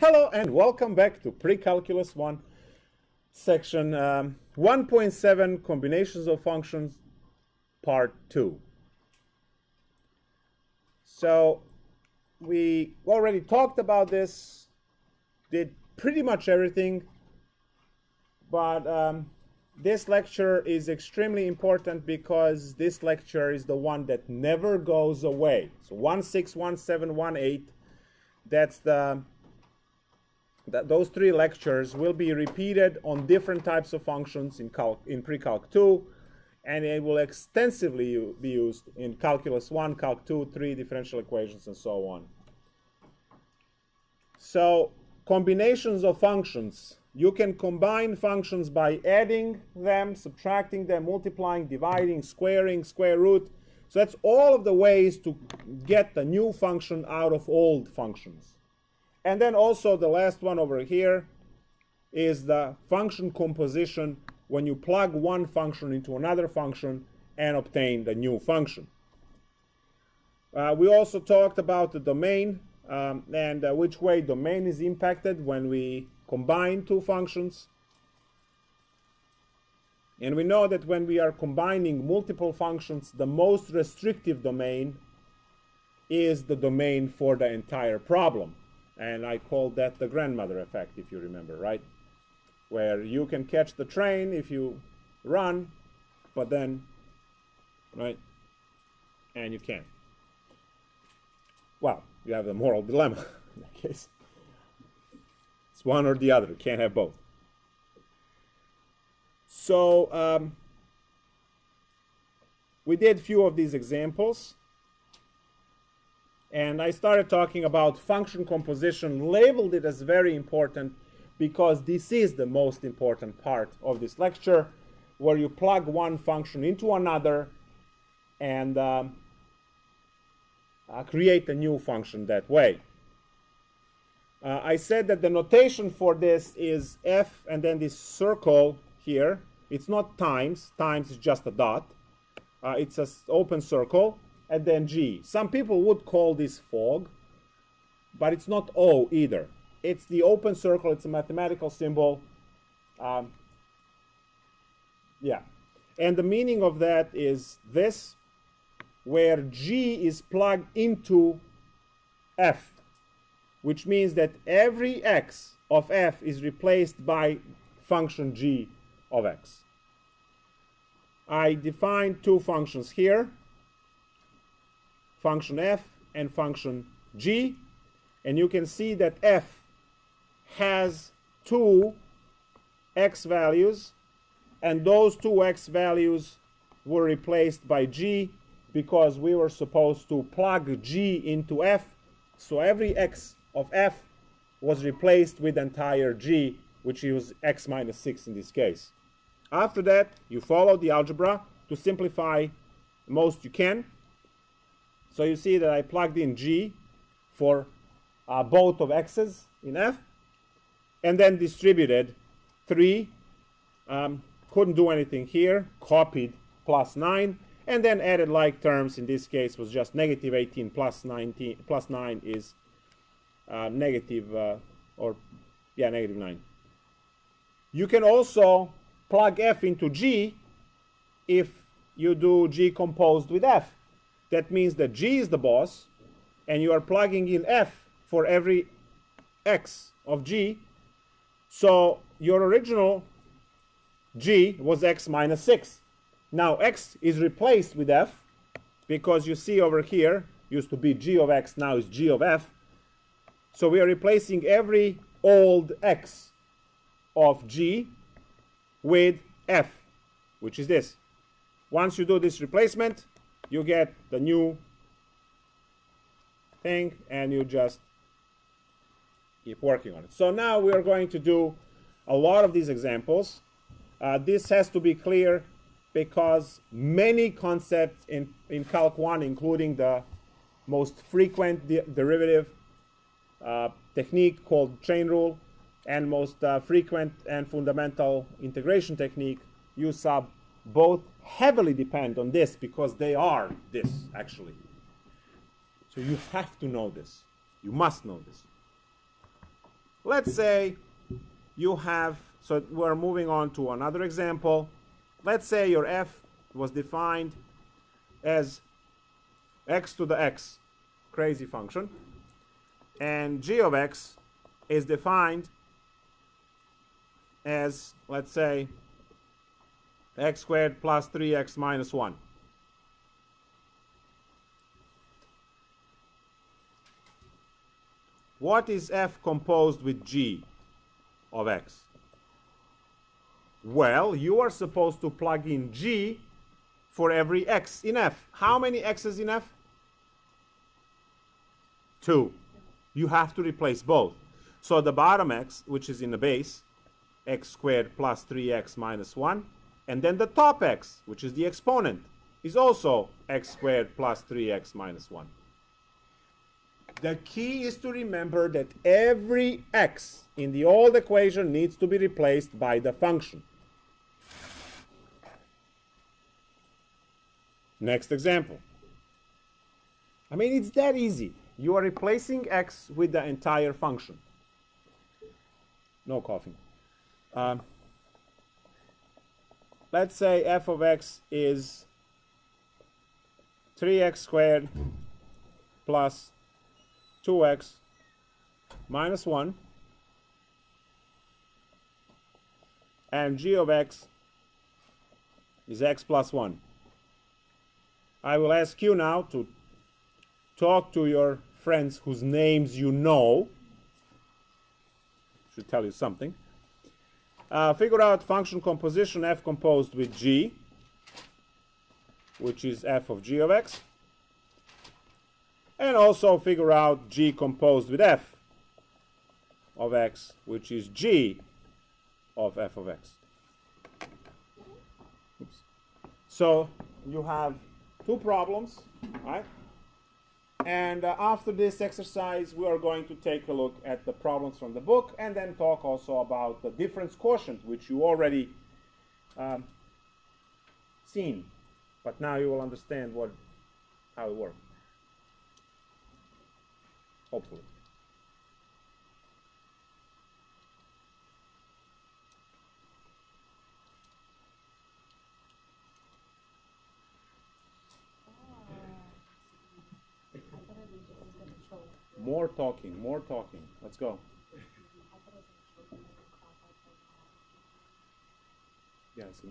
Hello and welcome back to Precalculus1 section 1.7 combinations of functions part 2. So we already talked about this, did pretty much everything, but this lecture is extremely important because this lecture is the one that never goes away. So 1.6, 1.7, 1.8, that's those three lectures will be repeated on different types of functions in PreCalc 2, and it will extensively be used in Calculus 1, Calc 2, 3, differential equations, and so on. So combinations of functions. You can combine functions by adding them, subtracting them, multiplying, dividing, squaring, square root. So that's all of the ways to get the new function out of old functions. And then also the last one over here is the function composition when you plug one function into another function and obtain the new function. We also talked about the domain and which way domain is impacted when we combine two functions. And we know that when we are combining multiple functions, the most restrictive domain is the domain for the entire problem. And I called that the grandmother effect, if you remember, right? Where you can catch the train if you run, but then, right? And you can't. Well, you have the moral dilemma in that case. It's one or the other. You can't have both. So we did a few of these examples. And I started talking about function composition, labeled it as very important because this is the most important part of this lecture, where you plug one function into another and create a new function that way. I said that the notation for this is f and then this circle here. It's not times. Times is just a dot. It's an open circle. And then G. Some people would call this fog, but it's not O either. It's the open circle. It's a mathematical symbol. Yeah. And the meaning of that is this, where G is plugged into F, which means that every x of F is replaced by function G of x. I defined two functions here, function f and function g, and you can see that f has two x values, and those two x values were replaced by g because we were supposed to plug g into f, so every x of f was replaced with entire g, which was x minus 6 in this case. After that, you follow the algebra to simplify the most you can. So you see that I plugged in g for both of x's in f, and then distributed 3. Couldn't do anything here. Copied plus 9, and then added like terms. In this case was just negative 18 plus 19 plus 9 is negative 9. You can also plug f into g if you do g composed with f. That means that g is the boss, and you are plugging in f for every x of g. So your original g was x minus 6. Now x is replaced with f, because you see over here, used to be g of x, now is g of f. So we are replacing every old x of g with f, which is this. Once you do this replacement, you get the new thing, and you just keep working on it. So now we are going to do a lot of these examples. This has to be clear because many concepts in Calc 1, including the most frequent derivative technique called chain rule, and most frequent and fundamental integration technique, U sub, both heavily depend on this because they are this, actually. So you have to know this. You must know this. Let's say you have, so we're moving on to another example. Let's say your f was defined as x to the x, crazy function, and g of x is defined as, let's say, x squared plus 3x minus 1. What is f composed with g of x? Well, you are supposed to plug in g for every x in f. How many x's in f? 2. You have to replace both. So the bottom x, which is in the base, x squared plus 3x minus 1, and then the top x, which is the exponent, is also x squared plus 3x minus 1. The key is to remember that every x in the old equation needs to be replaced by the function. Next example. I mean, it's that easy. You are replacing x with the entire function. No coughing. Let's say f of x is 3x squared plus 2x minus 1, and g of x is x plus 1. I will ask you now to talk to your friends whose names you know. Should tell you something. Figure out function composition f composed with g, which is f of g of x. And also figure out g composed with f of x, which is g of f of x. Oops. So you have 2 problems, right? And after this exercise, we are going to take a look at the problems from the book and then talk also about the difference quotient, which you already seen. But now you will understand how it works. Hopefully. More talking, more talking. Let's go. Yeah, it's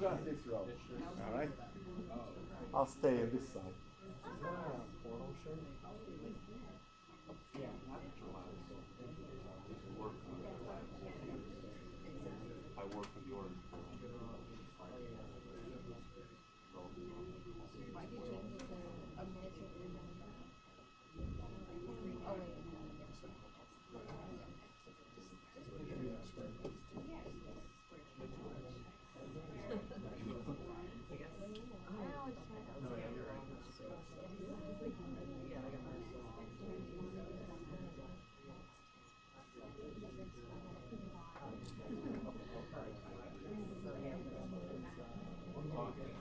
All right. I'll stay on this side. I work with your.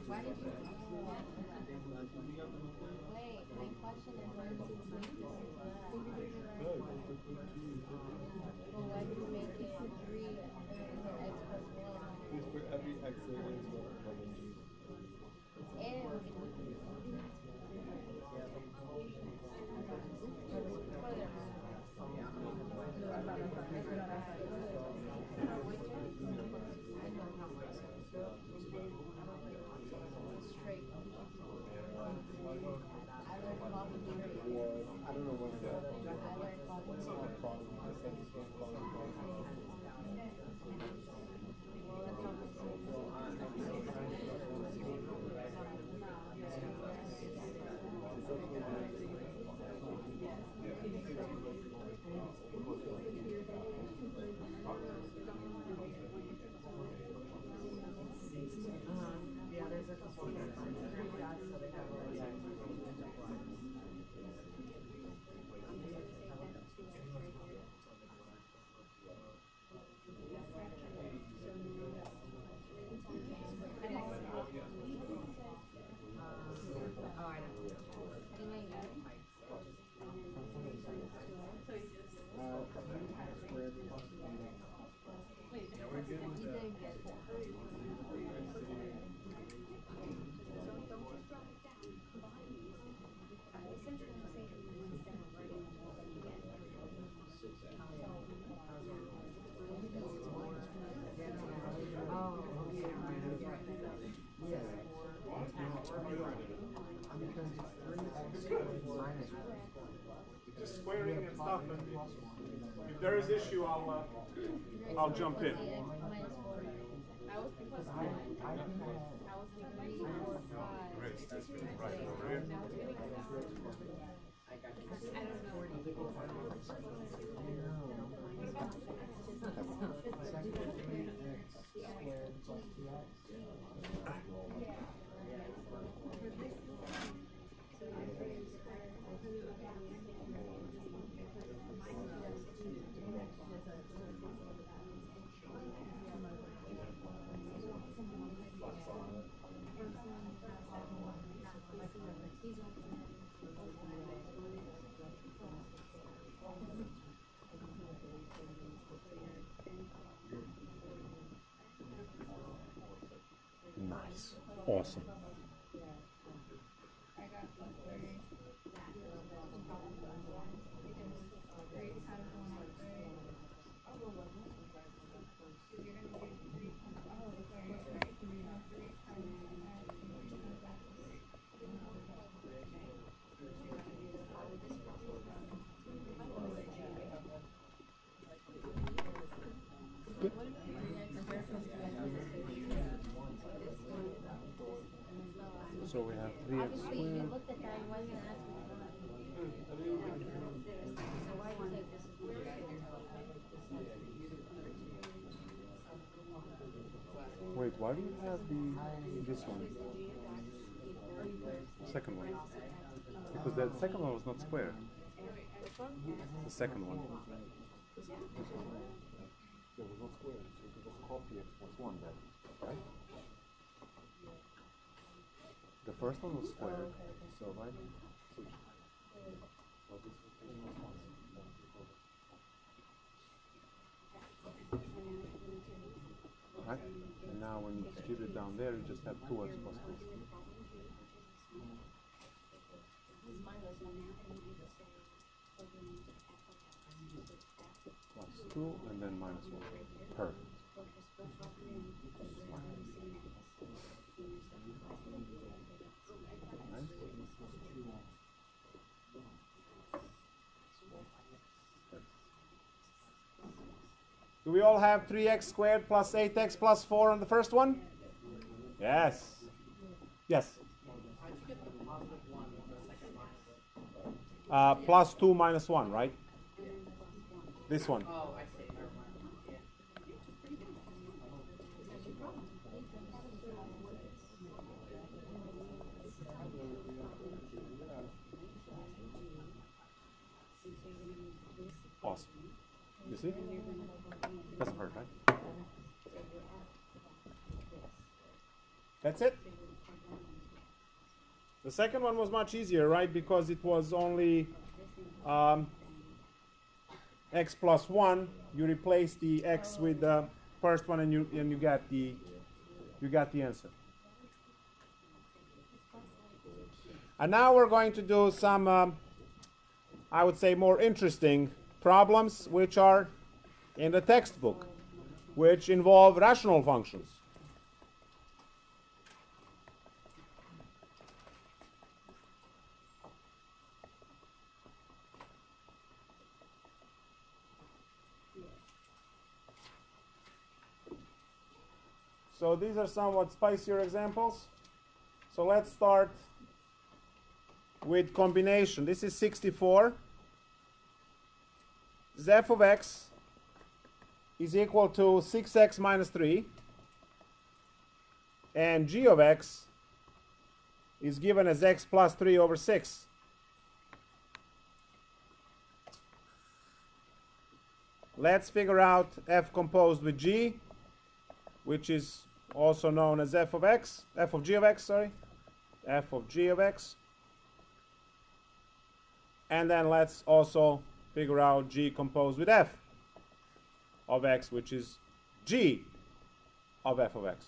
Why did you change it to a miniature version? Oh wait. Why did you? Wait, my question is why did you change it? Well, why did you make it 3 x plus 1? For every x there is one. And straight. I don't know what it is. Yeah, there's a couple of so they have Just squaring and stuff, and if there is issue, I'll jump in. Minus 4. I was thinking 5. I was thinking 3, 4, 5. Right over here. I don't know. Nice. Awesome. Good. So we have 3x Obviously, you squared. looked at that and wasn't asking for that. So why do you take this as Wait, why do you have this one? Second one. Because that second one was not squared. The second one. This one. It was not squared, so you can just copy x plus 1 then, right? The first one was squared, so right? Right? And now when you distribute down there, you just have 2x plus 2. Plus 2 and then minus 1. Perfect. Do we all have 3x squared plus 8x plus 4 on the first one? Yes. Yes. How'd you get the positive 1 on the second line? Plus 2 minus 1, right? Yeah. This one. Oh, I see. Never mind. Yeah. Awesome. You see? Doesn't hurt, right? That's it. The second one was much easier, right? Because it was only x plus 1. You replace the x with the first one, and you got the answer. And now we're going to do some, I would say, more interesting problems, which are in the textbook, which involve rational functions. So these are somewhat spicier examples. So let's start with combination. This is 64. F of x is equal to 6x minus 3. And g of x is given as x plus 3 over 6. Let's figure out f composed with g, which is also known as f of g of x, sorry. F of g of x. And then let's also figure out g composed with f of x, which is g of f of x.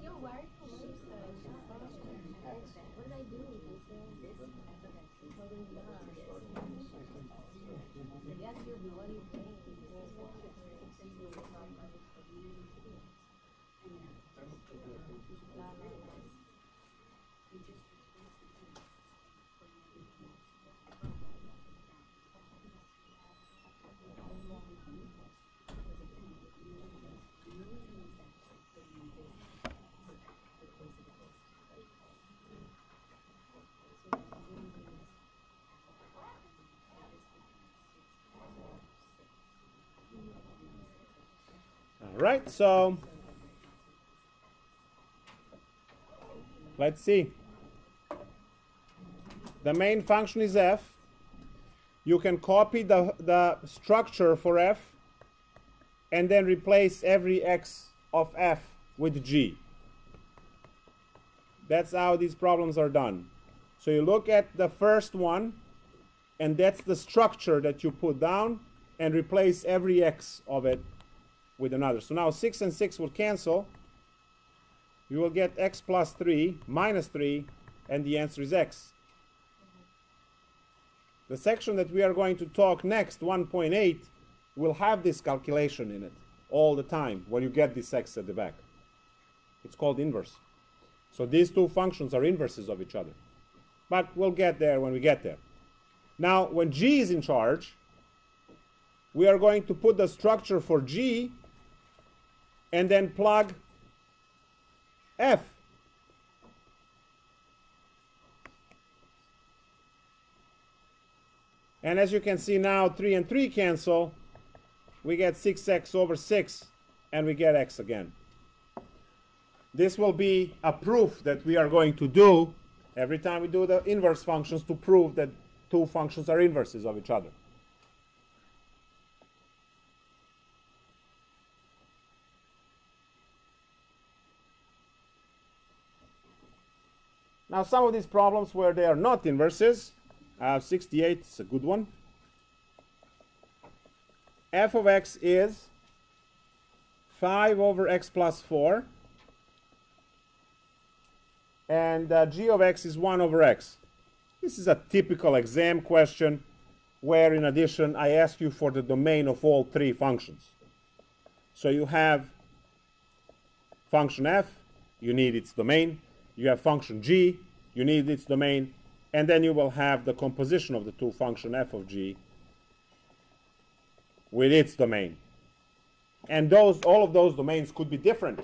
Yo, why are you promoting stuff? What did I do? Totally not. Yes, your bloody brain. All right, so let's see. The main function is f. You can copy the structure for f and then replace every x of f with g. That's how these problems are done. So you look at the first one, and that's the structure that you put down, and replace every x of it with another. So now 6 and 6 will cancel. You will get x plus 3 minus 3, and the answer is x. The section that we are going to talk next, 1.8, will have this calculation in it all the time when you get this x at the back. It's called inverse. So these two functions are inverses of each other. But we'll get there when we get there. Now, when g is in charge, we are going to put the structure for g and then plug f. And as you can see now, 3 and 3 cancel. We get 6x over 6, and we get x again. This will be a proof that we are going to do every time we do the inverse functions to prove that two functions are inverses of each other. Now, some of these problems where they are not inverses, 68 is a good one. F of x is 5 over x plus 4. And g of x is 1 over x. This is a typical exam question where, in addition, I ask you for the domain of all three functions. So you have function f, you need its domain. You have function g, you need its domain. And then you will have the composition of the two function f of g with its domain. And all of those domains could be different.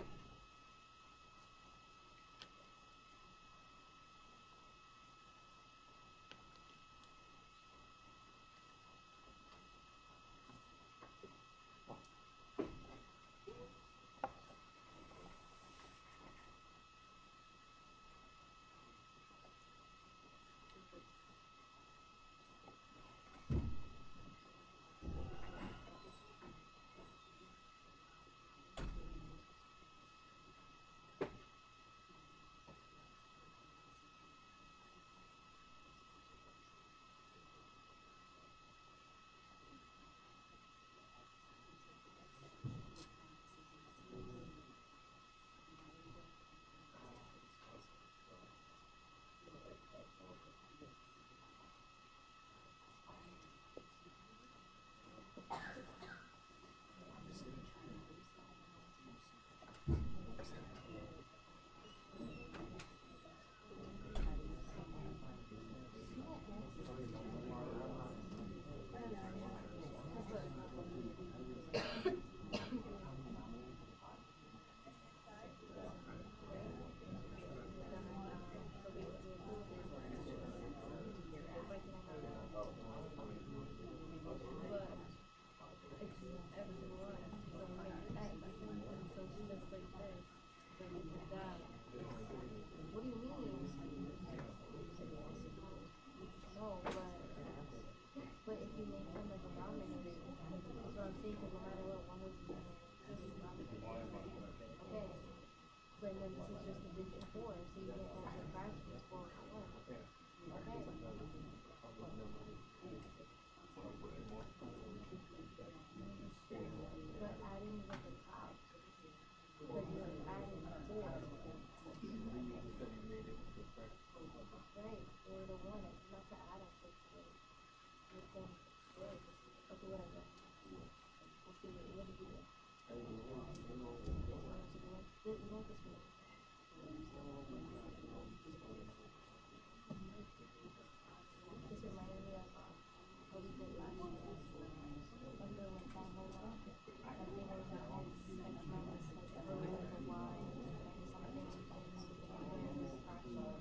digit 4, so you get that the fraction is 4 over 1. Okay. But adding with the top, because you're adding 4. Right, 4 to 1, it's not to add up, it's to make them squares. Okay, whatever. We'll see what do you do. You want this one. This reminded me of what we did last year. Remember when Paul had like they were the x minus like a little bit of y and something and then the fraction. It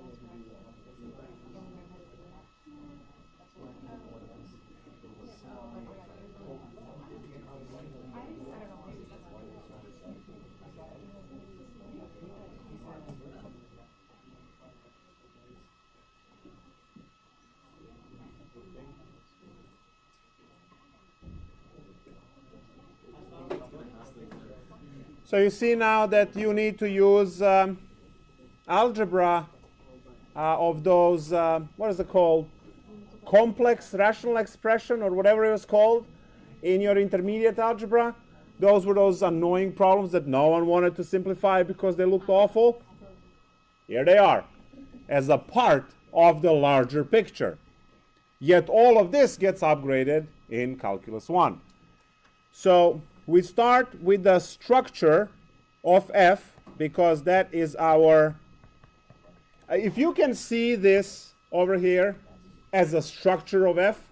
was like crazy ass fraction. And we learned how to do that. That's what I don't know. So you see now that you need to use algebra of those, what is it called? Complex rational expression or whatever it was called in your intermediate algebra. Those were those annoying problems that no one wanted to simplify because they looked awful. Here they are, as a part of the larger picture. Yet all of this gets upgraded in Calculus 1. So we start with the structure of f because that is our, if you can see this over here as a structure of f,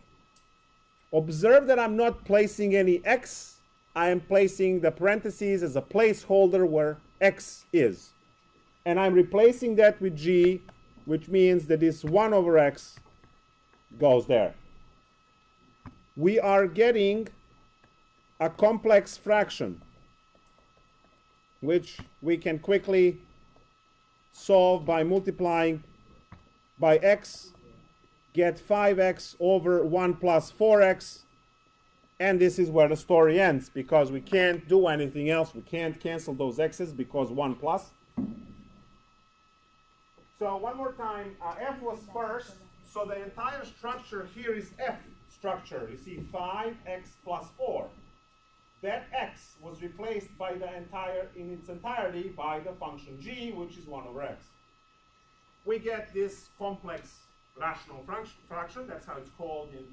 observe that I'm not placing any x. I am placing the parentheses as a placeholder where x is. And I'm replacing that with g, which means that this 1 over x goes there. We are getting a complex fraction, which we can quickly solve by multiplying by x, get 5x over 1 plus 4x, and this is where the story ends, because we can't do anything else. We can't cancel those x's because 1 plus. So one more time, f was first, so the entire structure here is f structure. You see 5x plus 4. That x was replaced by in its entirety by the function g, which is 1 over x. We get this complex rational fraction. That's how it's called in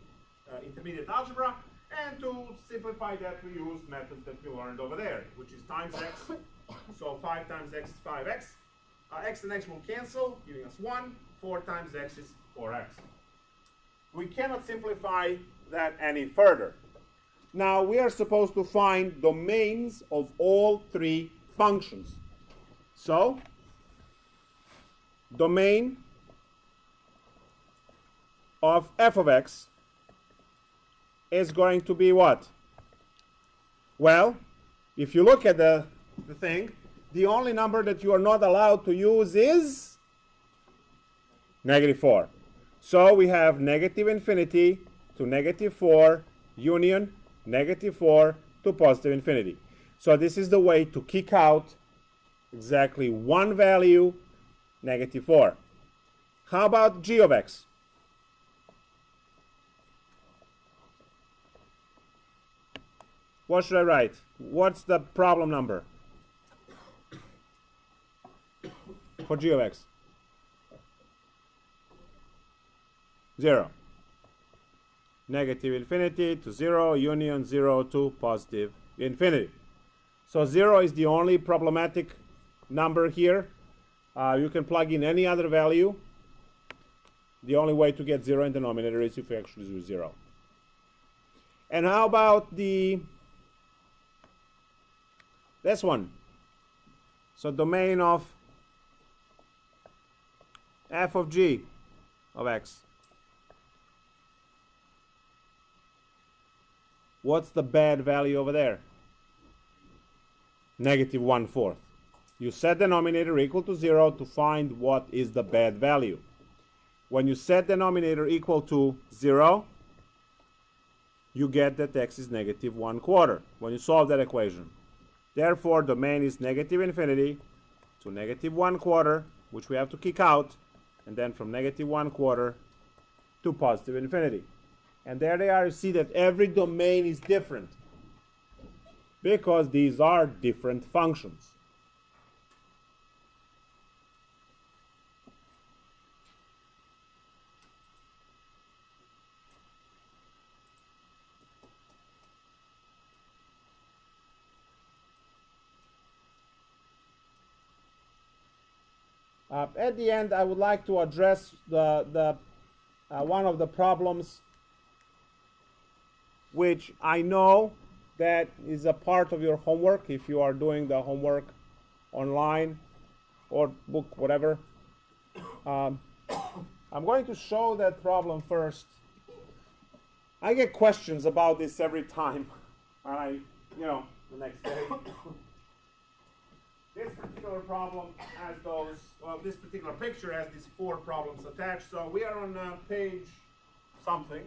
intermediate algebra. And to simplify that, we use methods that we learned over there, which is times x. So 5 times x is 5x. X and x will cancel, giving us 1. 4 times x is 4x. We cannot simplify that any further. Now we are supposed to find domains of all three functions. So, domain of f of x is going to be what? Well, if you look at the thing, the only number that you are not allowed to use is -4. So we have negative infinity to -4 union -4 to positive infinity. So this is the way to kick out exactly one value, -4. How about g of x? What should I write? What's the problem number for g of x? 0. Negative infinity to 0, union 0 to positive infinity. So 0 is the only problematic number here. You can plug in any other value. The only way to get 0 in the denominator is if you actually use 0. And how about this one? So domain of f of g of x. What's the bad value over there? -1/4. You set denominator equal to 0 to find what is the bad value. When you set denominator equal to 0, you get that x is -1/4 when you solve that equation. Therefore, domain is negative infinity to -1/4, which we have to kick out, and then from -1/4 to positive infinity. And there they are. You see that every domain is different because these are different functions. At the end, I would like to address one of the problems which I know that is a part of your homework if you are doing the homework online or book, whatever. I'm going to show that problem first. I get questions about this every time. The next day. This particular problem has this particular picture has these 4 problems attached. So we are on page something.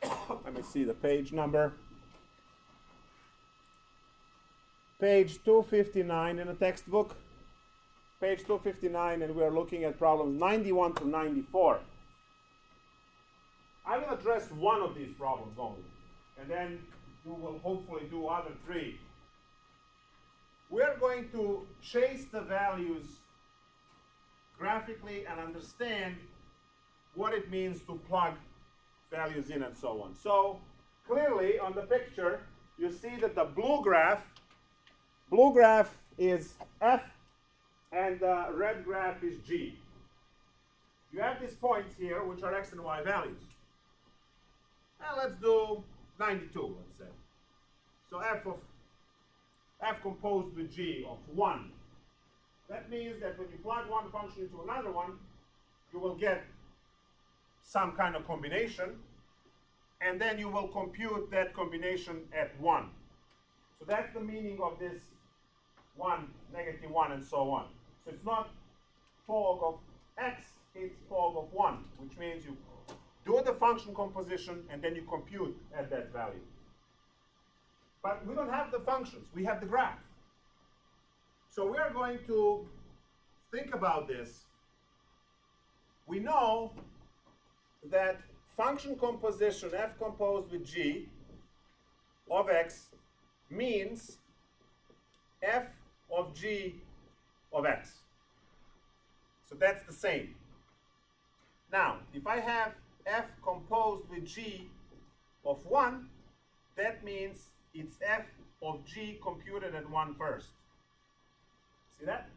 Let me see the page number. Page 259 in the textbook. Page 259, and we are looking at problems 91 to 94. I will address one of these problems only, and then you will hopefully do other 3. We are going to chase the values graphically and understand what it means to plug values in and so on. So clearly on the picture you see that the blue graph is F and the red graph is G. You have these points here which are X and Y values. And let's do 92, let's say. So F composed with G of 1. That means that when you plug one function into another one, you will get some kind of combination, and then you will compute that combination at 1. So that's the meaning of this 1, -1, and so on. So it's not fog of X, it's fog of 1, which means you do the function composition and then you compute at that value. But we don't have the functions, we have the graph. So we are going to think about this. We know that function composition F composed with G of X means F of G of X. So that's the same. Now, if I have F composed with G of 1, that means it's F of G computed at 1 first. See that?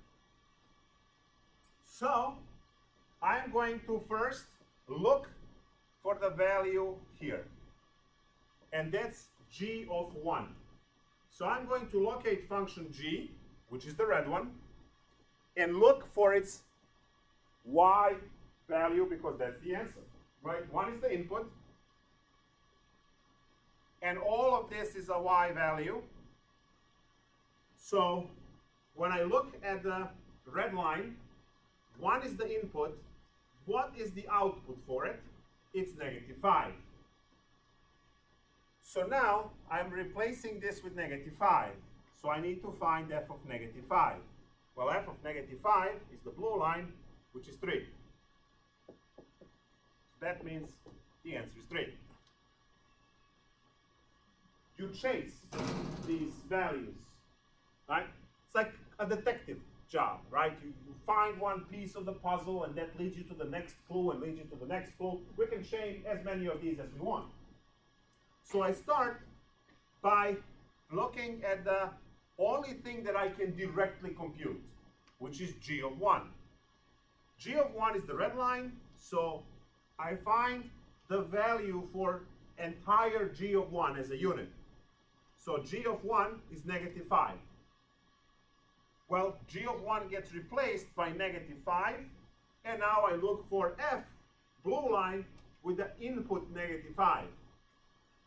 So I'm going to first look for the value here. And that's G of 1. So I'm going to locate function G, which is the red one, and look for its Y value because that's the answer. Right? 1 is the input. And all of this is a Y value. So when I look at the red line, 1 is the input. What is the output for it? It's -5. So now I'm replacing this with -5. So I need to find f of -5. Well, f of -5 is the blue line, which is 3. That means the answer is 3. You chase these values, right? It's like a detective job, right? You find one piece of the puzzle and that leads you to the next clue and leads you to the next clue. We can chain as many of these as we want. So I start by looking at the only thing that I can directly compute, which is G of 1. G of 1 is the red line, so I find the value for entire G of 1 as a unit. So G of 1 is -5. Well, G of 1 gets replaced by -5, and now I look for F, blue line, with the input -5.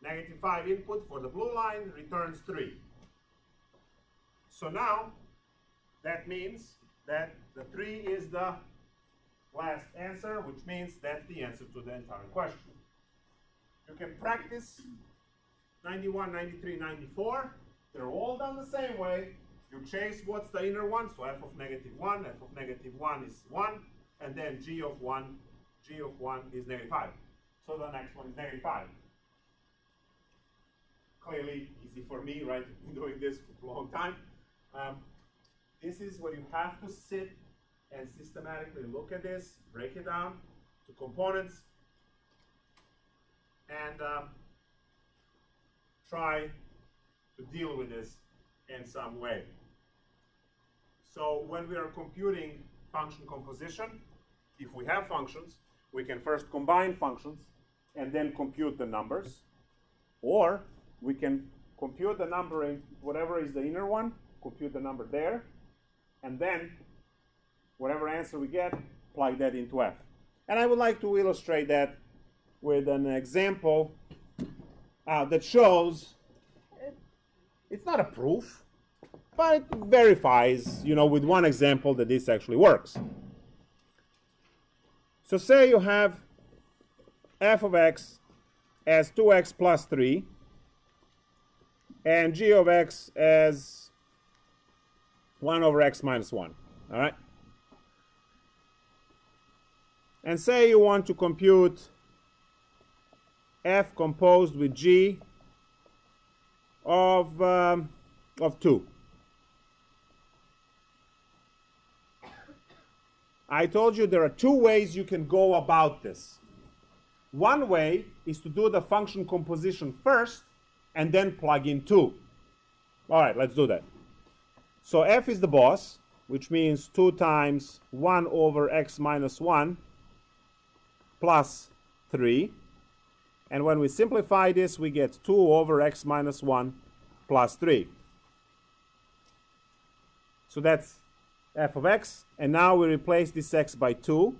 -5 input for the blue line returns 3. So now, that means that the 3 is the last answer, which means that's the answer to the entire question. You can practice 91, 93, 94. They're all done the same way. you chase what's the inner one, so f of -1, f of -1 is 1, and then g of 1 is -5. So the next one is -5. Clearly easy for me, right? I've been doing this for a long time. This is where you have to sit and systematically look at this, break it down to components, and try to deal with this in some way. So when we are computing function composition, if we have functions, we can first combine functions and then compute the numbers, or we can compute the number in whatever is the inner one, compute the number there, and then whatever answer we get, plug that into f. And I would like to illustrate that with an example that shows, it's not a proof, but it verifies, with one example that this actually works. So say you have f of x as 2x plus 3, and g of x as 1 over x minus 1, all right? And say you want to compute f composed with g of 2. I told you there are two ways you can go about this. One way is to do the function composition first and then plug in 2. All right, let's do that. So f is the boss, which means 2 times 1 over x minus 1 plus 3. And when we simplify this, we get 2 over x minus 1 plus 3. So that's f of x. And now we replace this x by 2.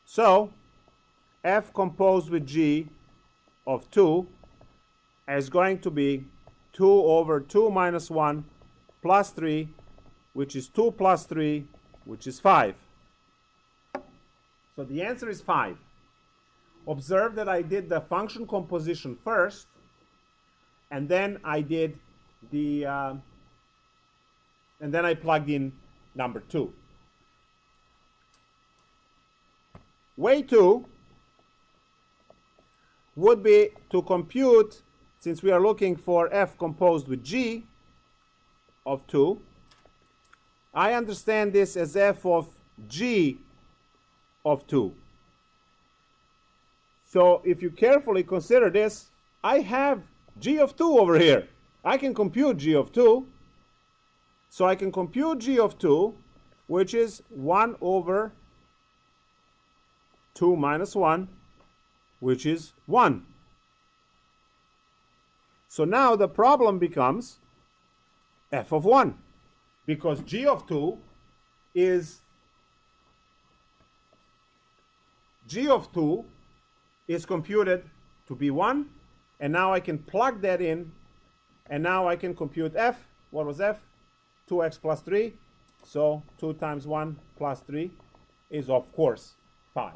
So f composed with g of 2 is going to be 2 over 2 minus 1 plus 3, which is 2 plus 3, which is 5. So the answer is 5. Observe that I did the function composition first, and then I did the, and then I plugged in number 2. Way 2 would be to compute, since we are looking for f composed with g of 2, I understand this as f of g of 2. So if you carefully consider this, I have g of 2 over here. I can compute g of 2. So I can compute g of 2, which is 1 over 2 minus 1, which is 1. So now the problem becomes f of 1, because g of 2 is computed to be 1, and now I can plug that in, and now I can compute f. What was f? 2x plus 3. So 2 times 1 plus 3 is, of course, 5.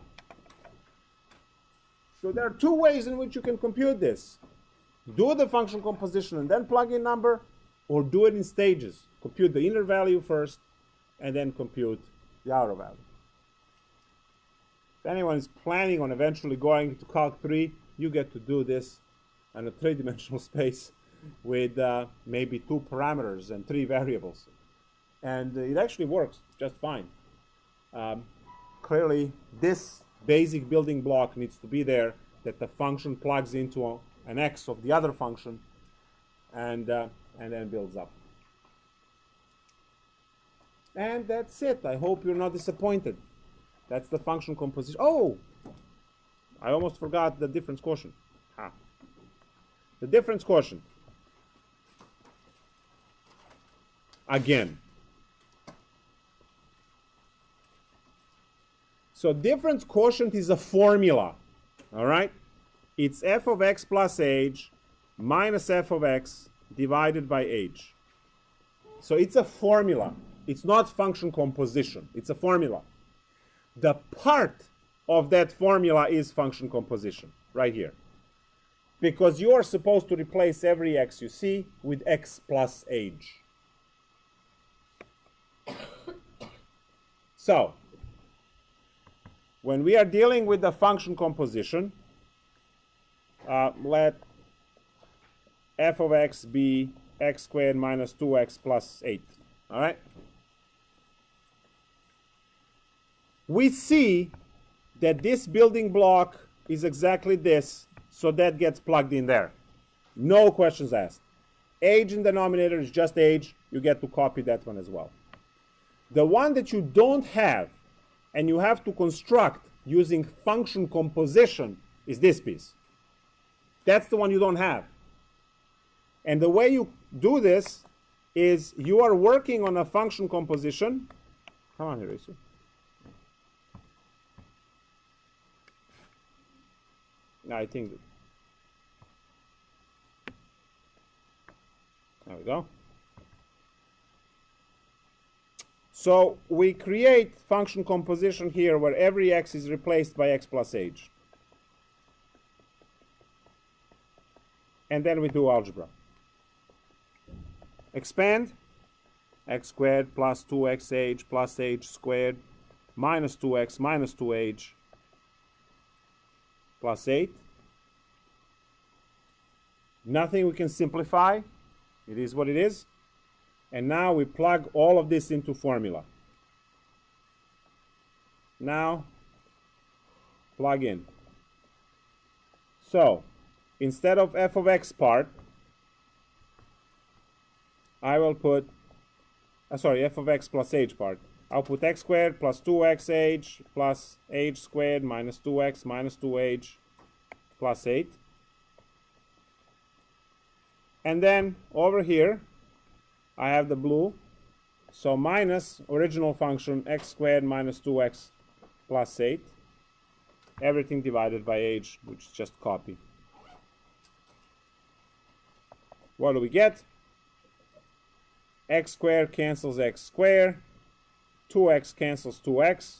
So there are two ways in which you can compute this. Do the function composition and then plug in number, or do it in stages. Compute the inner value first, and then compute the outer value. If anyone is planning on eventually going to Calc 3, you get to do this in a three-dimensional space with maybe 2 parameters and 3 variables. And it actually works just fine. Clearly, this basic building block needs to be there, that the function plugs into an x of the other function, and then builds up. And that's it. I hope you're not disappointed. That's the function composition. Oh! I almost forgot the difference quotient. The difference quotient. Again. So difference quotient is a formula. All right? It's f of x plus h minus f of x divided by h. So it's a formula. It's not function composition. It's a formula. The part of that formula is function composition, right here. Because you are supposed to replace every x you see with x plus h. So, when we are dealing with the function composition, let f of x be x squared minus 2x plus 8. All right? We see that this building block is exactly this, so that gets plugged in there. No questions asked. Age in denominator is just age. You get to copy that one as well. The one that you don't have and you have to construct using function composition is this piece. That's the one you don't have. And the way you do this is you are working on a function composition. Come on, Eraser. I think that. There we go. So we create function composition here where every x is replaced by x plus age. And then we do algebra. Expand. X squared plus 2x age plus age squared minus 2x minus 2 age plus 8. Nothing we can simplify. It is what it is. And now we plug all of this into formula. Now, plug in. So, instead of f of x part, I will put, f of x plus age part. I'll put x squared plus 2x age plus age squared minus 2x minus 2 age plus 8. And then over here, I have the blue. So minus original function x squared minus 2x plus 8. Everything divided by age, which is just copy. What do we get? X squared cancels x squared. 2x cancels 2x.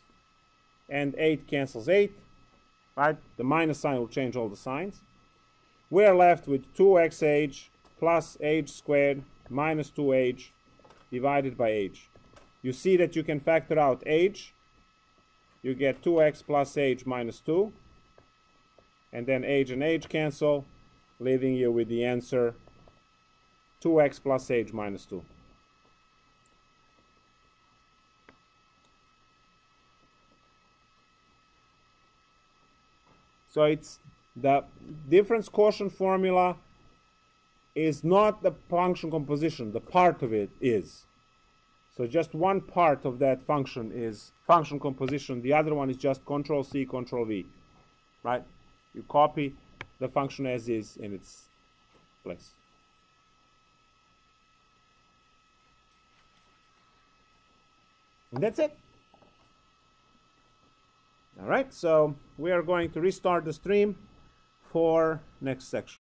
And 8 cancels 8. Right? The minus sign will change all the signs. We are left with 2x age plus age squared minus 2 age divided by age. You see that you can factor out age. You get 2x plus age minus 2. And then age and age cancel, leaving you with the answer 2x plus age minus 2. So it's the difference quotient formula is not the function composition, the part of it is. So just one part of that function is function composition, the other one is just Control C, Control V, right? You copy the function as is in its place. And that's it. All right, so we are going to restart the stream for next section.